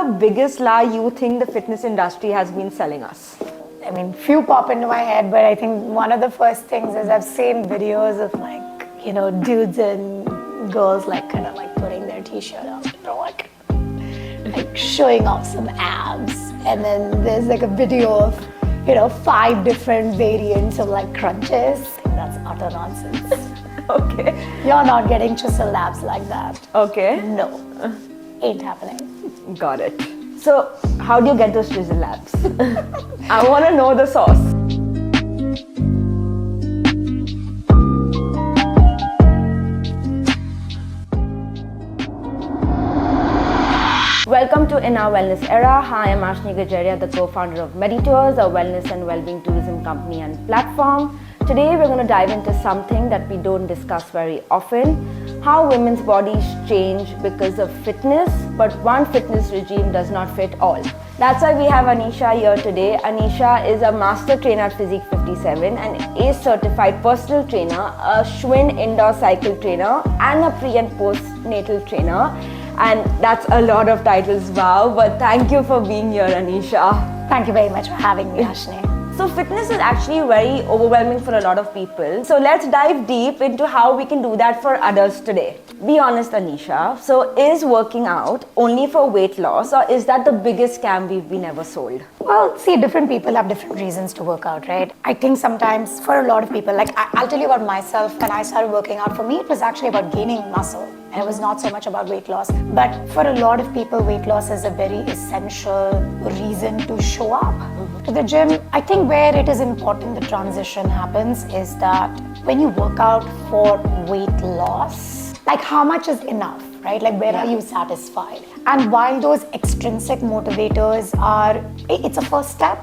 the biggest lie you think the fitness industry has been selling us? I mean, few pop into my head, but I think one of the first things is I've seen videos of dudes and girls kind of putting their t-shirt on, like showing off some abs. And then there's a video of 5 different variants of crunches. I think that's utter nonsense. Okay. You're not getting chiseled abs like that. Okay. No, ain't happening. Got it. So, how do you get those chiseled abs? I want to know the sauce. Welcome to In Our Wellness Era. Hi, I'm Aashnee, the co-founder of Meditourz, a wellness and well-being tourism company and platform. Today, we're going to dive into something that we don't discuss very often: how women's bodies change because of fitness, but one fitness regime does not fit all. That's why we have Anisha here today. Anisha is a master trainer at Physique 57, an ACE certified personal trainer, a Schwinn indoor cycle trainer, and a pre and postnatal trainer. And that's a lot of titles, wow. But thank you for being here, Anisha. Thank you very much for having me, Aashnee. So fitness is actually very overwhelming for a lot of people. So let's dive deep into how we can do that for others today. Be honest, Anisha. So is working out only for weight loss, or is that the biggest scam we've been ever sold? Well, see, different people have different reasons to work out, right? I think sometimes for a lot of people, I'll tell you about myself. When I started working out, for me, it was actually about gaining muscle. And it was not so much about weight loss. But for a lot of people, weight loss is a very essential reason to show up to the gym. I think where it is important the transition happens is that when you work out for weight loss, how much is enough, right? Where are you satisfied? And while those extrinsic motivators it's a first step.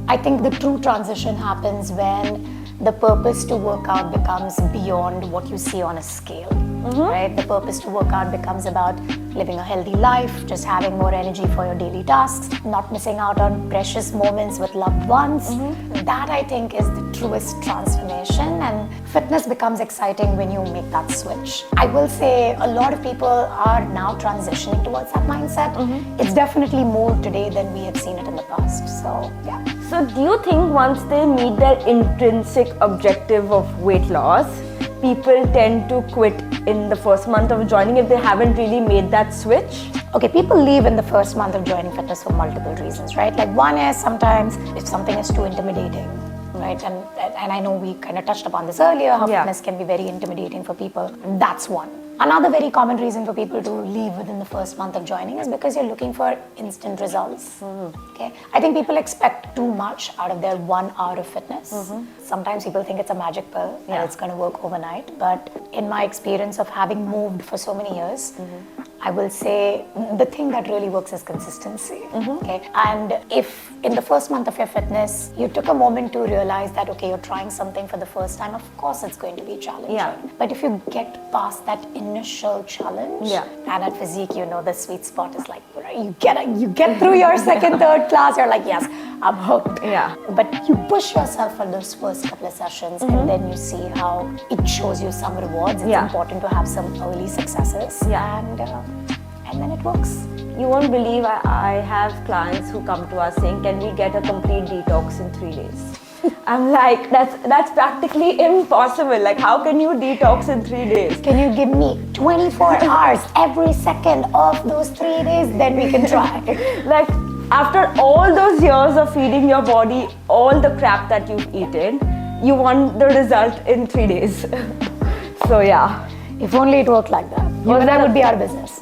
I think the true transition happens when the purpose to work out becomes beyond what you see on a scale, right? The purpose to work out becomes about living a healthy life, just having more energy for your daily tasks, not missing out on precious moments with loved ones. That, I think, is the truest transformation, and fitness becomes exciting when you make that switch. I will say a lot of people are now transitioning towards that mindset. It's definitely more today than we have seen it in the past. So, yeah. So do you think once they meet their intrinsic objective of weight loss, people tend to quit in the first month of joining if they haven't really made that switch? Okay, people leave in the first month of joining fitness for multiple reasons, right? One is sometimes if something is too intimidating, right? And I know we kind of touched upon this earlier, how fitness can be very intimidating for people. That's one. Another very common reason for people to leave within the first month of joining is because you're looking for instant results. Okay, I think people expect too much out of their 1 hour of fitness. Sometimes people think it's a magic pill and it's going to work overnight. But in my experience of having moved for so many years, I will say the thing that really works is consistency. Okay, and if in the first month of your fitness you took a moment to realize that you're trying something for the first time, of course it's going to be challenging. But if you get past that initial challenge, and at Physique, the sweet spot is you get through your second, third class, you're like, yes, I'm hooked. But you push yourself for those first couple of sessions, and then you see how it shows you some rewards. It's important to have some early successes, and then it works. You won't believe I have clients who come to us saying, can we get a complete detox in 3 days? I'm like, that's practically impossible. How can you detox in 3 days? Can you give me 24 hours every second of those 3 days? Then we can try. After all those years of feeding your body all the crap that you've eaten, you want the result in 3 days. So yeah. If only it worked like that. You and I would be out of business.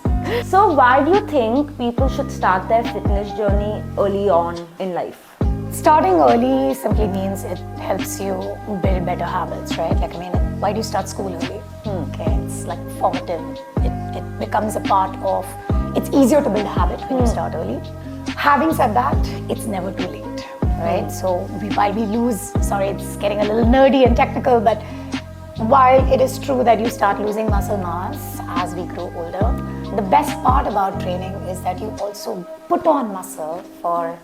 So why do you think people should start their fitness journey early on in life? Starting early simply means it helps you build better habits, right? Why do you start school early? Okay, it's formative. It becomes a part of, it's easier to build a habit when you start early. Having said that, it's never too late, right? So while we lose, sorry, it's getting a little nerdy and technical, but while it is true that you start losing muscle mass as we grow older, the best part about training is that you also put on muscle for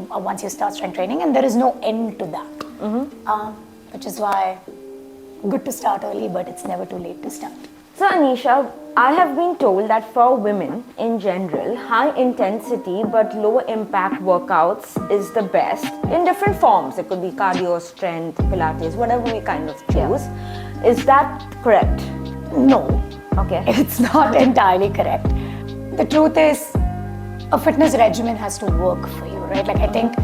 once you start strength training, and there is no end to that. Which is why good to start early, but it's never too late to start. So Anisha, I have been told that for women in general, high intensity but low impact workouts is the best in different forms. It could be cardio, strength, Pilates, whatever we kind of choose. Yeah. Is that correct? No. Okay. It's not entirely correct. The truth is, a fitness regimen has to work for you, right? Like I think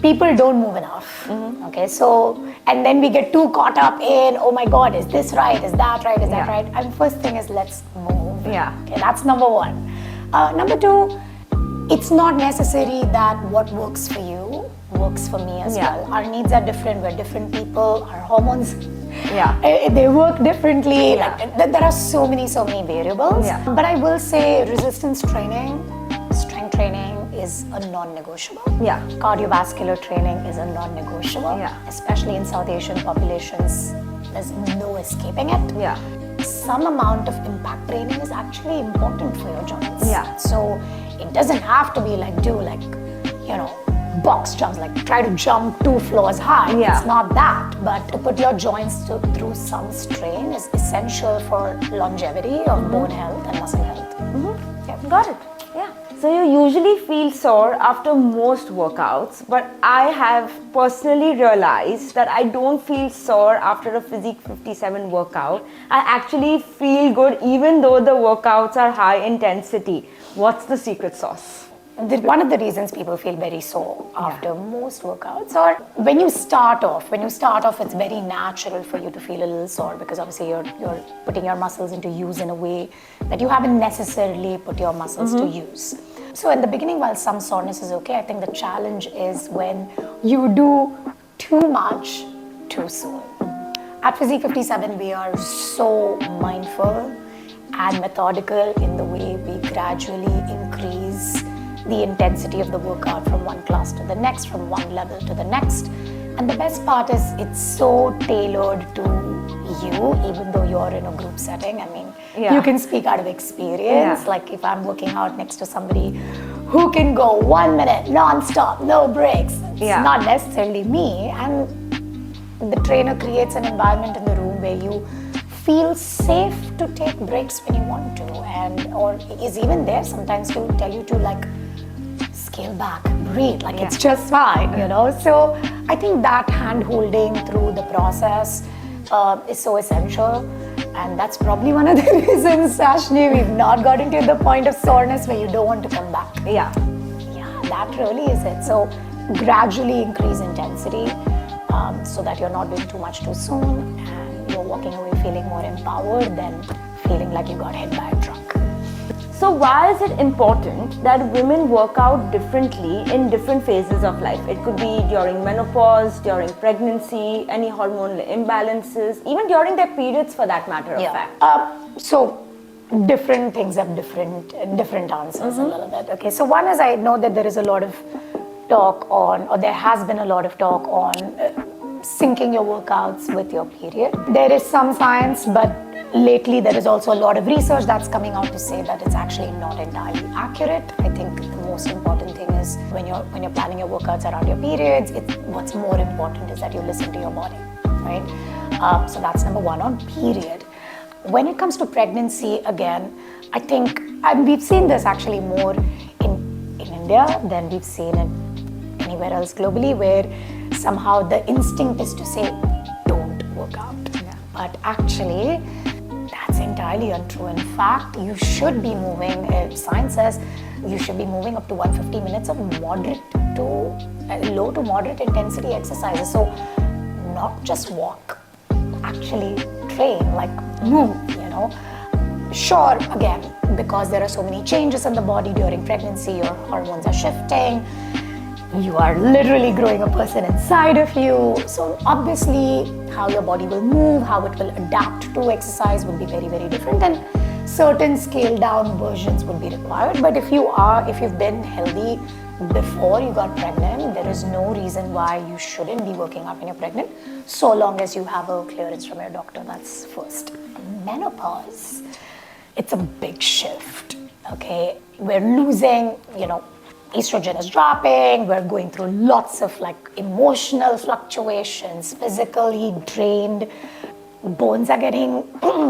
people don't move enough. Okay, so, and then we get too caught up in, oh my God, is this right? Is that right? Is that right? And first thing is, let's move. Yeah. Okay, that's number one. Number two, it's not necessary that what works for you works for me as well. Our needs are different. We're different people. Our hormones, they work differently. Like, there are so many variables. But I will say resistance training, strength training is a non-negotiable. Cardiovascular training is a non-negotiable. Especially in South Asian populations, there's no escaping it. Some amount of impact training is actually important for your joints. So it doesn't have to be like box jumps, like try to jump 2 floors high. It's not that, but to put your joints through some strain is essential for longevity of bone health and muscle health. Got it. So you usually feel sore after most workouts, but I have personally realized that I don't feel sore after a Physique 57 workout. I actually feel good even though the workouts are high intensity. What's the secret sauce? One of the reasons people feel very sore after most workouts, or when you start off, it's very natural for you to feel a little sore because obviously you're putting your muscles into use in a way that you haven't necessarily put your muscles to use. So in the beginning, while some soreness is okay, I think the challenge is when you do too much too soon. At Physique 57, we are so mindful and methodical in the way we gradually increase the intensity of the workout from one class to the next, from one level to the next. And the best part is it's so tailored to you, even though you're in a group setting. I mean, you can speak out of experience. Like if I'm working out next to somebody who can go 1 minute non-stop, no breaks, it's not necessarily me. And the trainer creates an environment in the room where you feel safe to take breaks when you want to, and or is even there sometimes to tell you to like scale back, breathe, like it's just fine, So I think that hand-holding through the process is so essential, and that's probably one of the reasons, Aashnee, we've not gotten to the point of soreness where you don't want to come back. That really is it. So gradually increase intensity so that you're not doing too much too soon, and you're walking away feeling more empowered than feeling like you got hit by a truck. So why is it important that women work out differently in different phases of life? It could be during menopause, during pregnancy, any hormonal imbalances, even during their periods for that matter of fact. So different things have different answers a little bit. Okay, so one is I know that there is a lot of talk on, or there has been a lot of talk on syncing your workouts with your period. There is some science, but lately there is also a lot of research that's coming out to say that it's actually not entirely accurate. I think the most important thing is when you're planning your workouts around your periods, what's more important is that you listen to your body, right? So that's number one on period. When it comes to pregnancy, again, I think, and we've seen this actually more in India than we've seen it anywhere else globally, where somehow the instinct is to say, don't work out. But actually, that's entirely untrue. In fact, you should be moving, science says, you should be moving up to 150 minutes of moderate to low to moderate intensity exercises. So not just walk, actually train, like move, Sure, again, because there are so many changes in the body during pregnancy, your hormones are shifting, you are literally growing a person inside of you. So obviously how your body will move, how it will adapt to exercise will be very, very different, and certain scaled down versions would be required. But if you've been healthy before you got pregnant, there is no reason why you shouldn't be working out when you're pregnant, so long as you have a clearance from your doctor. That's first. Menopause, it's a big shift. Okay, we're losing, estrogen is dropping, we're going through lots of like emotional fluctuations, physically drained. bones are getting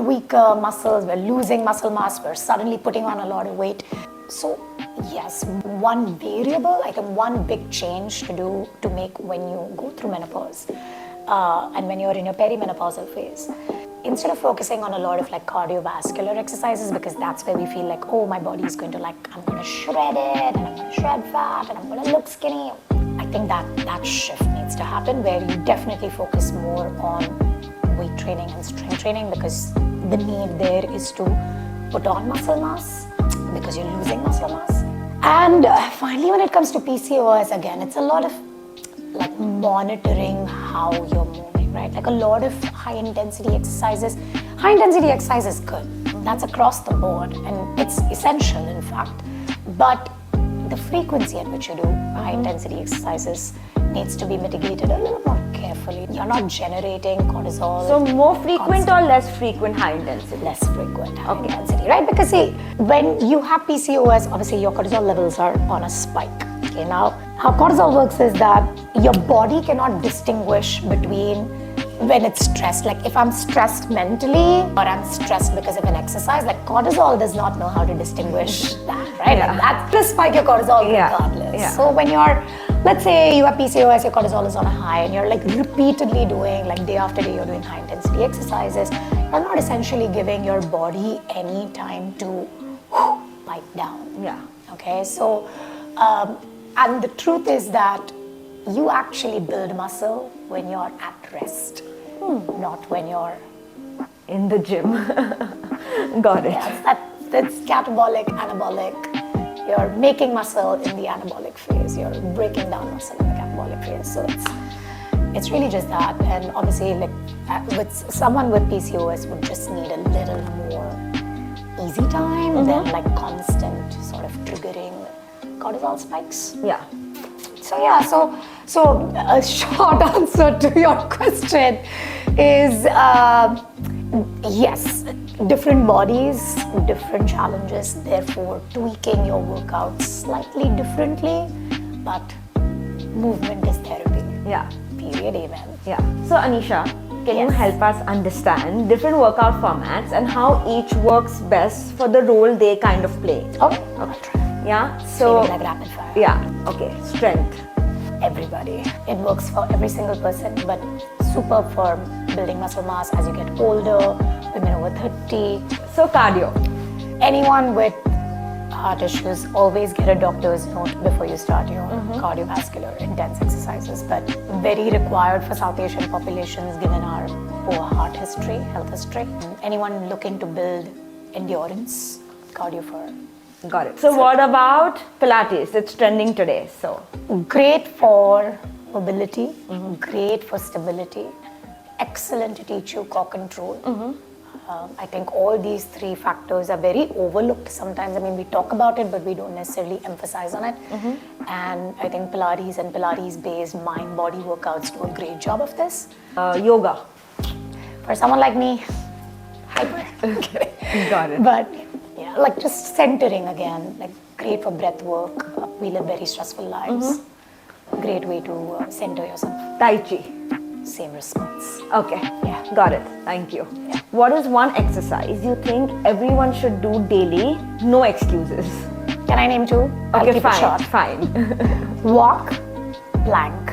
weaker, muscles, we're losing muscle mass, we're suddenly putting on a lot of weight. So yes, one variable, I think one big change to make when you go through menopause and when you're in your perimenopausal phase, instead of focusing on a lot of like cardiovascular exercises, because that's where we feel like, oh, my body is going to like, I'm going to shred it and I'm going to shred fat and I'm going to look skinny. I think that shift needs to happen, where you definitely focus more on weight training and strength training, because the need there is to put on muscle mass because you're losing muscle mass. And finally, when it comes to PCOS, again, it's a lot of like monitoring how you're moving, right? Like a lot of high intensity exercises. High intensity exercise is good. That's across the board and it's essential, in fact. But the frequency at which you do high intensity exercises needs to be mitigated a little more carefully. You're not generating cortisol. So more frequent or less frequent high intensity? Less frequent high intensity, right? Because see, when you have PCOS, obviously your cortisol levels are on a spike. Okay, now how cortisol works is that your body cannot distinguish between when it's stressed. Like if I'm stressed mentally or I'm stressed because of an exercise, like cortisol does not know how to distinguish that, right? Yeah. Like that's to spike your cortisol regardless. Yeah. So when you're, let's say you have PCOS, your cortisol is on a high and you're like repeatedly doing, like day after day you're doing high intensity exercises, you're not essentially giving your body any time to pipe down. Yeah. Okay, so, and the truth is that you actually build muscle when you're at rest, not when you're in the gym. Got it. Yes, that's catabolic, anabolic. You're making muscle in the anabolic phase. You're breaking down muscle in the catabolic phase. So it's really just that. And obviously, like with someone with PCOS would just need a little more easy time than like constant sort of triggering cortisol spikes. Yeah. So yeah, so a short answer to your question is yes, different bodies, different challenges, therefore tweaking your workouts slightly differently, but movement is therapy. Yeah. Period, amen. Yeah. So Anisha, can you Yes. help us understand different workout formats and how each works best for the role they kind of play? Okay, I'll try. Yeah. So Feeling like rapid fire. yeah. Okay. Strength. Everybody. It works for every single person, but superb for building muscle mass as you get older, women over 30. So cardio. Anyone with heart issues, always get a doctor's note before you start your cardiovascular intense exercises, but very required for South Asian populations given our poor heart history, health history. Anyone looking to build endurance, cardio for. Got it. So what about Pilates? It's trending today. So Great for mobility, great for stability, excellent to teach you core control. I think all these three factors are very overlooked sometimes. I mean, we talk about it, but we don't necessarily emphasize on it. And I think Pilates and Pilates-based mind-body workouts do a great job of this. yoga. For someone like me, hyper. Got it. But yeah, like just centering again, like great for breath work. We live very stressful lives. Great way to center yourself. Tai Chi. Same response. Okay. Yeah. Got it. Thank you. Yeah. What is one exercise you think everyone should do daily? No excuses. Can I name two? I'll Okay, keep fine. it short. Fine. Walk, plank.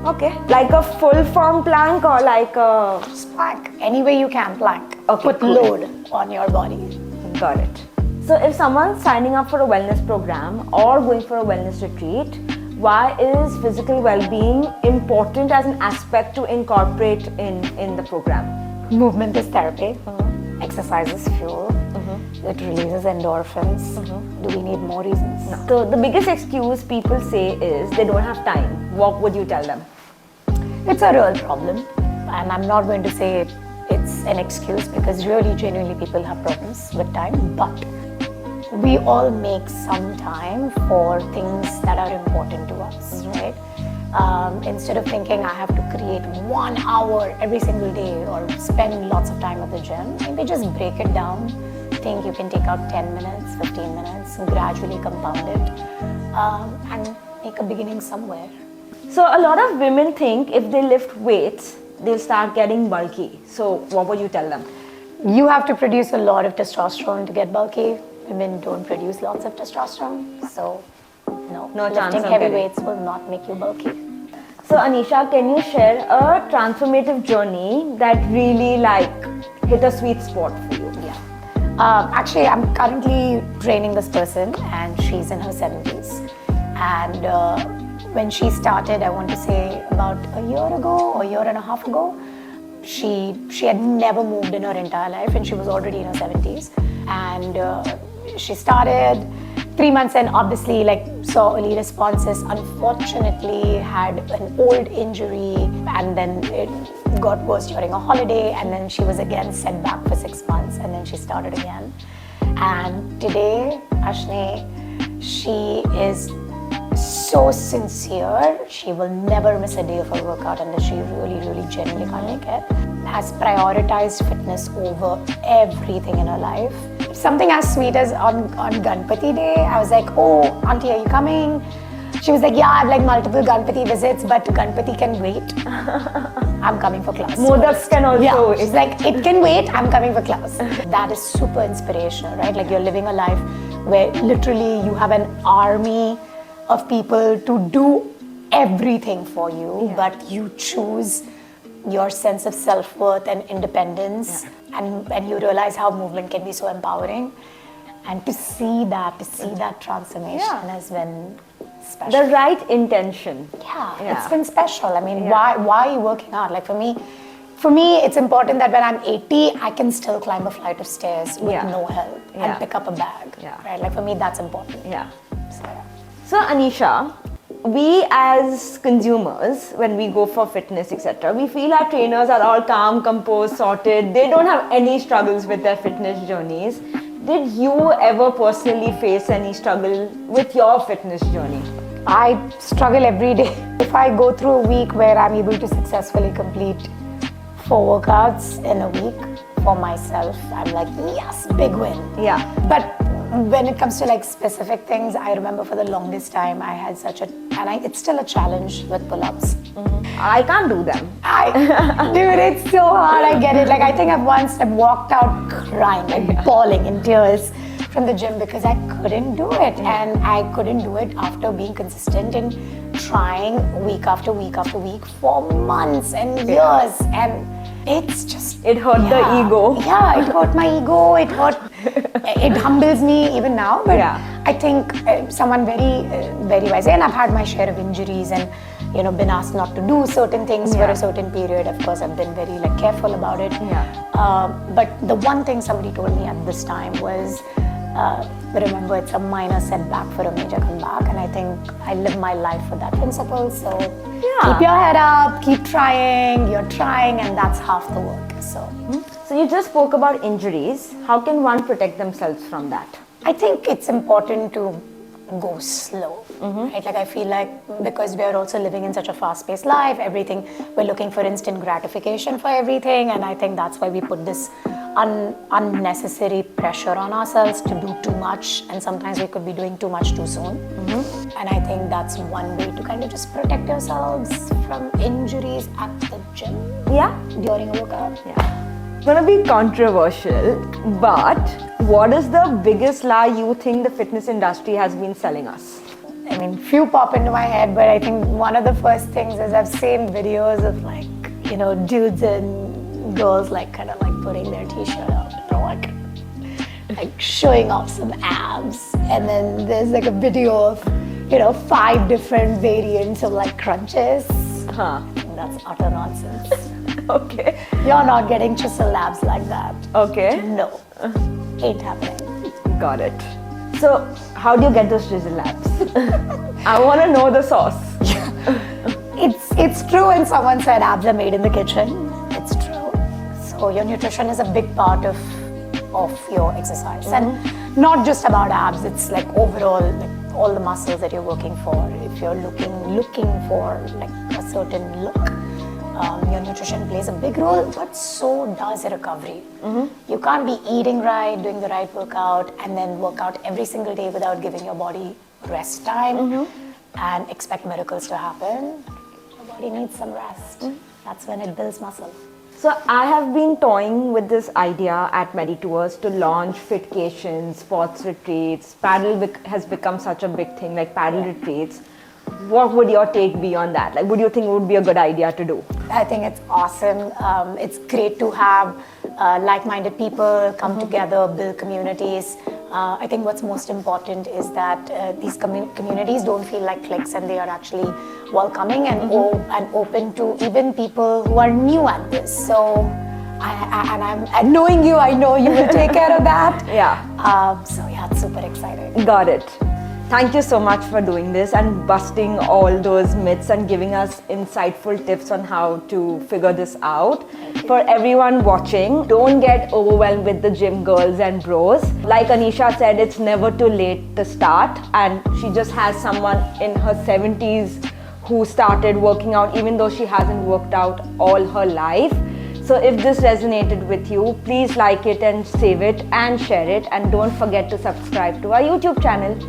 Okay. Like a full form plank or like a. Just plank. Any way you can plank. Okay, Put cool. load on your body. Got it. So if someone's signing up for a wellness program or going for a wellness retreat, why is physical well-being important as an aspect to incorporate in the program? Movement is therapy. Exercise is fuel. It releases endorphins. Do we need more reasons? No. So the biggest excuse people say is they don't have time. What would you tell them? It's a real problem. And I'm not going to say it's an excuse because really, genuinely, people have problems with time. But we all make some time for things that are important to us, right? Instead of thinking I have to create 1 hour every single day or spend lots of time at the gym, maybe just break it down. Think you can take out 10 minutes, 15 minutes, and gradually compound it and make a beginning somewhere. So a lot of women think if they lift weights, they'll start getting bulky. So what would you tell them? You have to produce a lot of testosterone to get bulky. Women don't produce lots of testosterone, so no chance lifting of heavy getting. weights will not make you bulky. So Anisha, can you share a transformative journey that really hit a sweet spot for you? Yeah. Actually, I'm currently training this person, and she's in her 70s. And when she started, I want to say about a year ago or a year and a half ago, she had never moved in her entire life, and she was already in her 70s. And she started 3 months and obviously saw early responses. Unfortunately, had an old injury, and then it got worse during a holiday, and then she was again set back for 6 months, and then she started again. And today, Aashnee, she is so sincere. She will never miss a day of her workout unless she really genuinely can't make it. Has prioritized fitness over everything in her life. Something as sweet as on Ganpati Day, I was like, oh, auntie, are you coming? She was like, yeah, I have multiple Ganpati visits, but Ganpati can wait. I'm coming for class. Modaks can also wait. She's like, it can wait, I'm coming for class. That is super inspirational, right? You're living a life where literally you have an army of people to do everything for you, but you choose your sense of self-worth and independence, and you realize how movement can be so empowering. And to see that transformation has been special. The right intention. Yeah, it's been special. I mean, why are you working out? For me, it's important that when I'm 80, I can still climb a flight of stairs with no help and pick up a bag. Right? For me, that's important. So Anisha, we as consumers, when we go for fitness, etc., we feel our trainers are all calm, composed, sorted. They don't have any struggles with their fitness journeys. Did you ever personally face any struggle with your fitness journey? I struggle every day. If I go through a week where I'm able to successfully complete 4 workouts in a week for myself, I'm like, yes, big win. Yeah. But when it comes to specific things, I remember for the longest time I had it's still a challenge with pull-ups. I can't do them. Dude, it's so hard. I get it. I think I've walked out crying, bawling in tears from the gym because I couldn't do it. And I couldn't do it after being consistent in trying week after week after week for months and years. And it's just... It hurt the ego. Yeah, it hurt my ego. It humbles me even now. But I think someone very wise, and I've had my share of injuries and been asked not to do certain things for a certain period. Of course, I've been very careful about it. But the one thing somebody told me at this time was, remember, it's a minor setback for a major comeback, and I think I live my life for that principle. So keep your head up, keep trying. You're trying, and that's half the work. So you just spoke about injuries. How can one protect themselves from that? I think it's important to go slow, right? I feel because we are also living in such a fast-paced life, we're looking for instant gratification for everything, and I think that's why we put this unnecessary pressure on ourselves to do too much, and sometimes we could be doing too much too soon. And I think that's one way to kind of just protect yourselves from injuries at the gym during a workout. It's gonna be controversial, but what is the biggest lie you think the fitness industry has been selling us? I mean, few pop into my head, but I think one of the first things is I've seen videos of dudes and girls putting their t-shirt up and showing off some abs, and then there's a video of 5 different variants of crunches. That's utter nonsense. Okay. You're not getting chisel abs like that. Okay. No. Ain't happening. Got it. So, how do you get those chisel abs? I want to know the sauce. It's true when someone said abs are made in the kitchen. It's true. So your nutrition is a big part of your exercise. And not just about abs, it's overall all the muscles that you're working for. If you're looking for a certain look, your nutrition plays a big role, but so does recovery. You can't be eating right, doing the right workout, and then work out every single day without giving your body rest time and expect miracles to happen. Your body needs some rest. that's when it builds muscle. So I have been toying with this idea at Meditourz to launch fitcations, sports retreats. Has become such a big thing, like paddle retreats. What would your take be on that? Like, would you think it would be a good idea to do? I think it's awesome. It's great to have like-minded people come together, build communities. I think what's most important is that these communities don't feel like cliques, and they are actually welcoming and open to even people who are new at this. So, and knowing you, I know you will take care of that. Yeah. So yeah, it's super exciting. Got it. Thank you so much for doing this and busting all those myths and giving us insightful tips on how to figure this out. For everyone watching, don't get overwhelmed with the gym girls and bros. Like Anisha said, it's never too late to start, and she just has someone in her 70s who started working out even though she hasn't worked out all her life. So if this resonated with you, please like it and save it and share it, and don't forget to subscribe to our YouTube channel.